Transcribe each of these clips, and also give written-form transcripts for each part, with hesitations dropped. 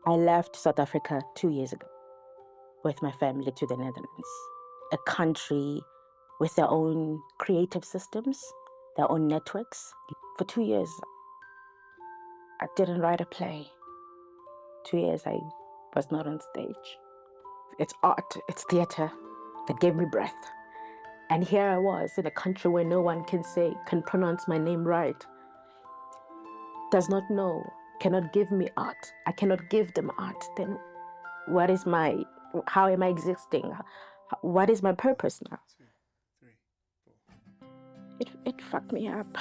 I left South Africa 2 years ago with my family to the Netherlands, a country with their own creative systems, their own networks. For 2 years, I didn't write a play. 2 years, I was not on stage. It's art, it's theater that gave me breath. And here I was in a country where no one can pronounce my name right, does not know, cannot give me art. I cannot give them art. Then how am I existing? What is my purpose now? 2, 3, 4. It fucked me up.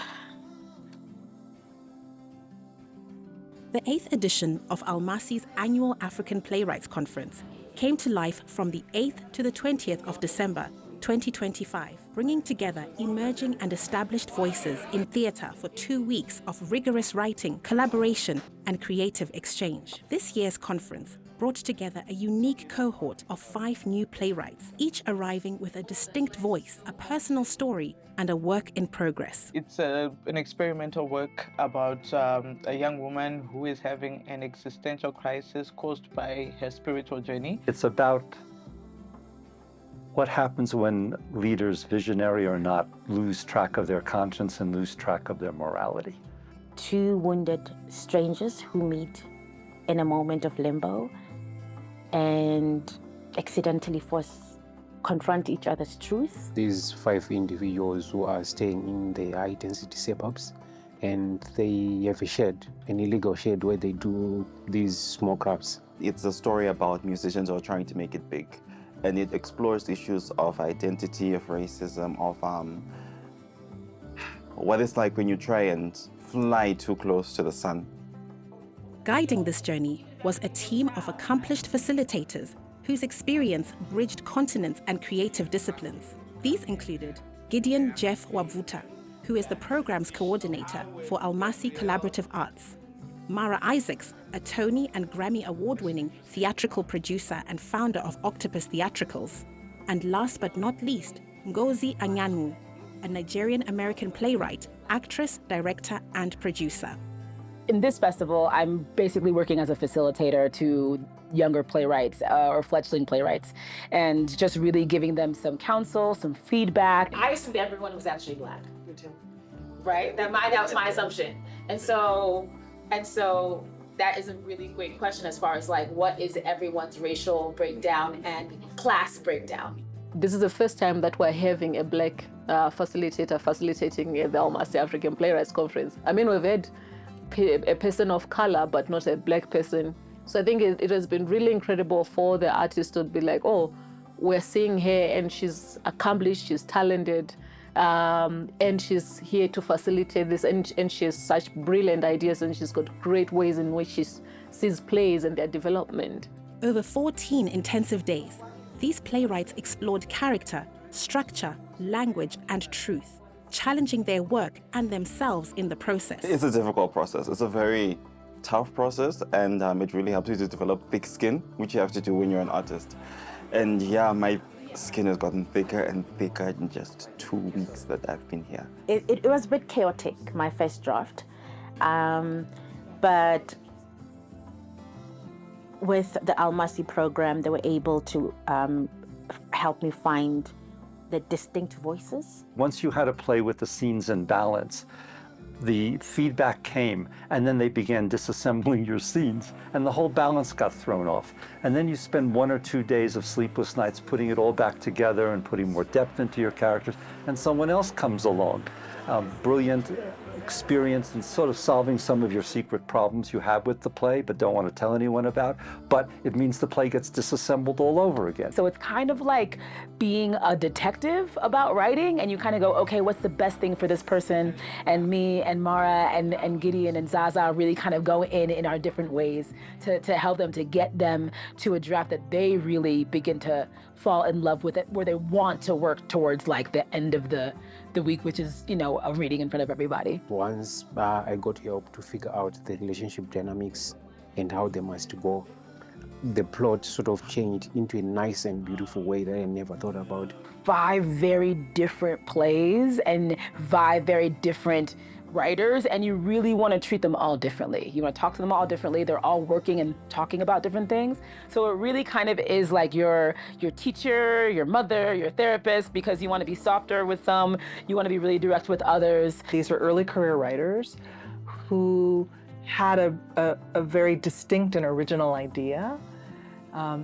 The 8th edition of Almasi's annual African Playwrights Conference came to life from the 8th to the 20th of December 2025, bringing together emerging and established voices in theatre for 2 weeks of rigorous writing, collaboration, and creative exchange. This year's conference brought together a unique cohort of 5 new playwrights, each arriving with a distinct voice, a personal story, and a work in progress. It's an experimental work about a young woman who is having an existential crisis caused by her spiritual journey. It's about what happens when leaders, visionary or not, lose track of their conscience and lose track of their morality. 2 wounded strangers who meet in a moment of limbo and accidentally confront each other's truth. These 5 individuals who are staying in the high-density suburbs, and they have a shed, an illegal shed where they do these small crafts. It's a story about musicians who are trying to make it big, and it explores issues of identity, of racism, of what it's like when you try and fly too close to the sun. Guiding this journey was a team of accomplished facilitators whose experience bridged continents and creative disciplines. These included Gideon Wabvuta, who is the program's coordinator for Almasi Collaborative Arts; Mara Isaacs, a Tony and Grammy Award-winning theatrical producer and founder of Octopus Theatricals; and last but not least, Ngozi Anyanwu, a Nigerian-American playwright, actress, director, and producer. In this festival, I'm basically working as a facilitator to younger playwrights or fledgling playwrights, and just really giving them some counsel, some feedback. I assumed everyone was actually Black. Me too. Right? That was my assumption. And so that is a really great question as far as like, what is everyone's racial breakdown and class breakdown? This is the first time that we're having a Black facilitator facilitating the Almasi African Playwrights Conference. I mean, we've had a person of color, but not a Black person. So I think it has been really incredible for the artist to be like, oh, we're seeing her and she's accomplished, she's talented, and she's here to facilitate this, and she has such brilliant ideas, and she's got great ways in which she sees plays and their development. Over 14 intensive days, these playwrights explored character, structure, language, and truth, challenging their work and themselves in the process. It's a difficult process. It's a very tough process, and it really helps you to develop thick skin, which you have to do when you're an artist. And yeah, my skin has gotten thicker and thicker in just 2 weeks that I've been here. It was a bit chaotic, my first draft, but with the Almasi program, they were able to help me find the distinct voices. Once you had a play with the scenes in balance, the feedback came, and then they began disassembling your scenes, and the whole balance got thrown off. And then you spend 1 or 2 days of sleepless nights putting it all back together and putting more depth into your characters, and someone else comes along, brilliant, experienced in sort of solving some of your secret problems you have with the play but don't want to tell anyone about, but it means the play gets disassembled all over again. So it's kind of like being a detective about writing, and you kind of go, okay, what's the best thing for this person? And me and Mara and Gideon and Zaza really kind of go in our different ways to help them, to get them to a draft that they really begin to fall in love with, it, where they want to work towards like the end of the week, which is, you know, a reading in front of everybody. Once I got help to figure out the relationship dynamics and how they must go, the plot sort of changed into a nice and beautiful way that I never thought about. 5 very different plays and 5 very different writers, and you really want to treat them all differently. You want to talk to them all differently. They're all working and talking about different things. So it really kind of is like your teacher, your mother, your therapist, because you want to be softer with some, you want to be really direct with others. These are early career writers who had a very distinct and original idea,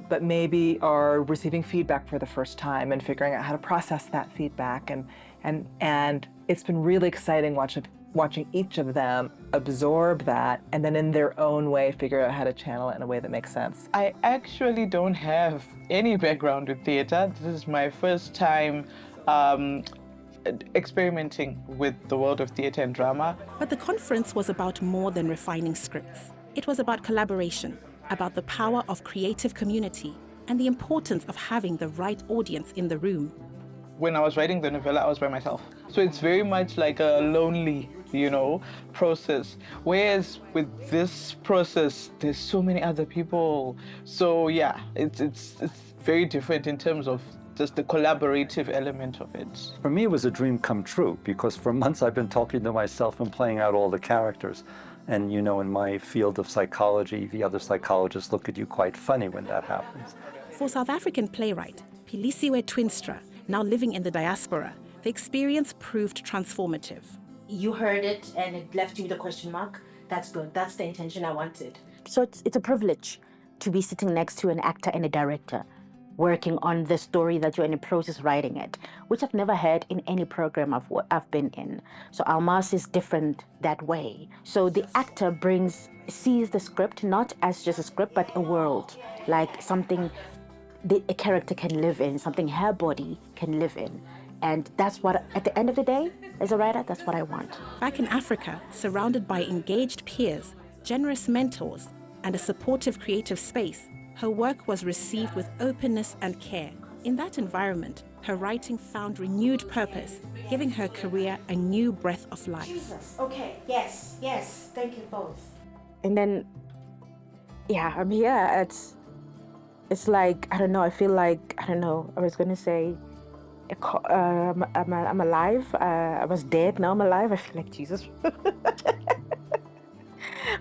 but maybe are receiving feedback for the first time and figuring out how to process that feedback. And it's been really exciting watching each of them absorb that and then in their own way figure out how to channel it in a way that makes sense. I actually don't have any background with theater. This is my first time experimenting with the world of theater and drama. But the conference was about more than refining scripts. It was about collaboration, about the power of creative community, and the importance of having the right audience in the room. When I was writing the novella, I was by myself. So it's very much like a lonely, process. Whereas with this process, there's so many other people. So yeah, it's very different in terms of just the collaborative element of it. For me, it was a dream come true because for months I've been talking to myself and playing out all the characters. And in my field of psychology, the other psychologists look at you quite funny when that happens. For South African playwright Philisiwe Twinstra, now living in the diaspora, the experience proved transformative. You heard it and it left you with a question mark. That's good. That's the intention I wanted. So it's a privilege to be sitting next to an actor and a director working on the story that you're in the process writing it, which I've never had in any program I've been in. So Almasi is different that way. So the actor sees the script not as just a script, but a world, like something a character can live in, something her body can live in. And that's what, at the end of the day, as a writer, that's what I want. Back in Africa, surrounded by engaged peers, generous mentors, and a supportive creative space, her work was received with openness and care. In that environment, her writing found renewed purpose, giving her career a new breath of life. Jesus. Okay, yes, thank you both. And then, I'm here. It's like, I don't know, I feel like, I was going to say, I'm alive. I was dead, now I'm alive. I feel like Jesus.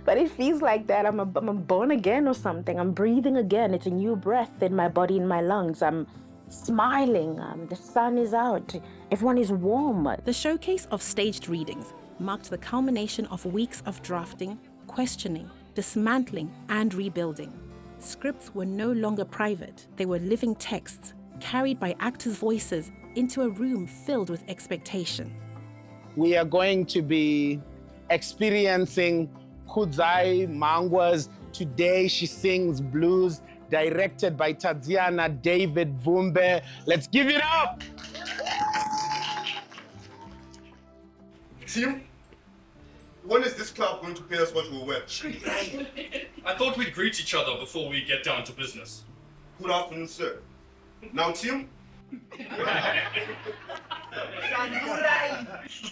But it feels like that. I'm born again or something. I'm breathing again. It's a new breath in my body, in my lungs. I'm smiling. The sun is out. Everyone is warm. The showcase of staged readings marked the culmination of weeks of drafting, questioning, dismantling, and rebuilding. Scripts were no longer private. They were living texts, carried by actors' voices into a room filled with expectation. We are going to be experiencing Kudzai Mangwa's Today She Sings Blues, directed by Tatiana David Vumbe. Let's give it up! Tim, when is this club going to pay us what we're worth? I thought we'd greet each other before we get down to business. Good afternoon, sir. Now, Tim?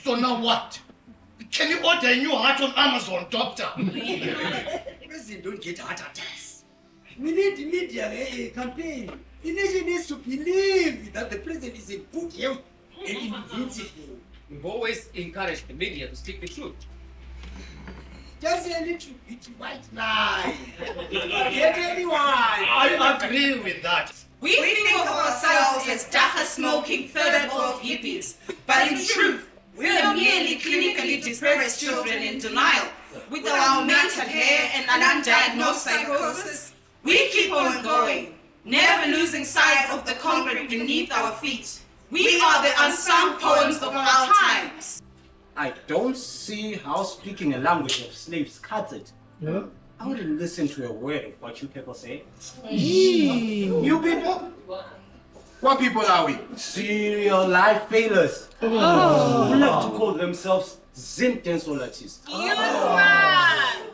So now what? Can you order a new heart on Amazon, doctor? President don't get heart attacks. We need media campaign. The nation needs to believe that the president is in good health and invincible. We've always encouraged the media to speak the truth. Just a little bit white lie. Get anyone. I agree with that. We think of ourselves as dacha-smoking third-world hippies, but in truth, we are merely clinically depressed children in denial. With our melted hair and undiagnosed psychosis, we keep on going, never losing sight of the concrete beneath our feet. We are the unsung poems of our times. I don't see how speaking a language of slaves cuts it. No? I want to listen to a word of what you people say. You people? What people are we? Serial life failures. Oh. Who love to call themselves Zintensolatists. You man!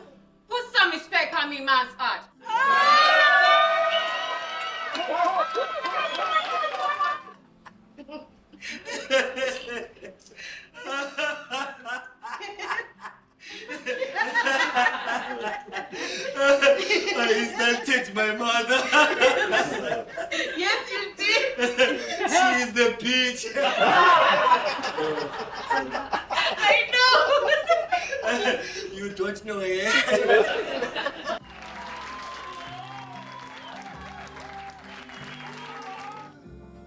Put some respect on me man's art. I insulted my mother. Yes, you did. She is the bitch. I know. You don't know, eh?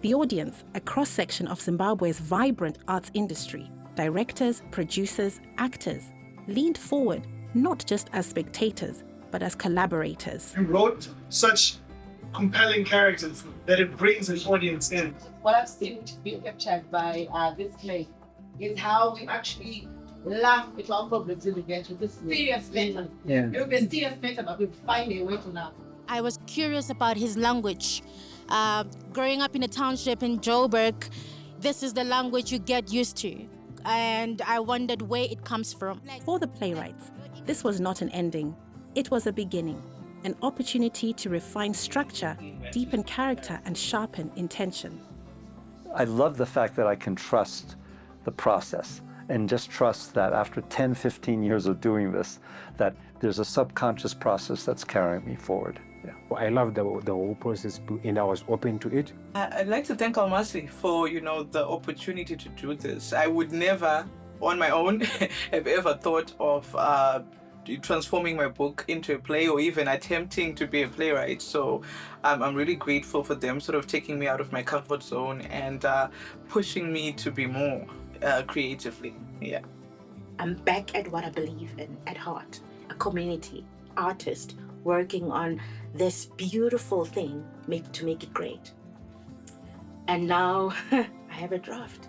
The audience, a cross-section of Zimbabwe's vibrant arts industry, directors, producers, actors, leaned forward not just as spectators, but as collaborators. You wrote such compelling characters that it brings an audience in. What I've seen being captured by this play is how we actually laugh at our problems in the ghetto. The serious matter. Yeah. It will be a serious matter, but we find a way to laugh. I was curious about his language. Growing up in a township in Joburg, this is the language you get used to. And I wondered where it comes from. For the playwrights, this was not an ending. It was a beginning, an opportunity to refine structure, deepen character, and sharpen intention. I love the fact that I can trust the process and just trust that after 10, 15 years of doing this, that there's a subconscious process that's carrying me forward. Yeah. I love the whole process and I was open to it. I'd like to thank Almasi for, the opportunity to do this. I would never, on my own, have ever thought of transforming my book into a play or even attempting to be a playwright. So I'm really grateful for them sort of taking me out of my comfort zone and pushing me to be more creatively. Yeah. I'm back at what I believe in at heart, a community, artist, working on this beautiful thing to make it great. And now I have a draft.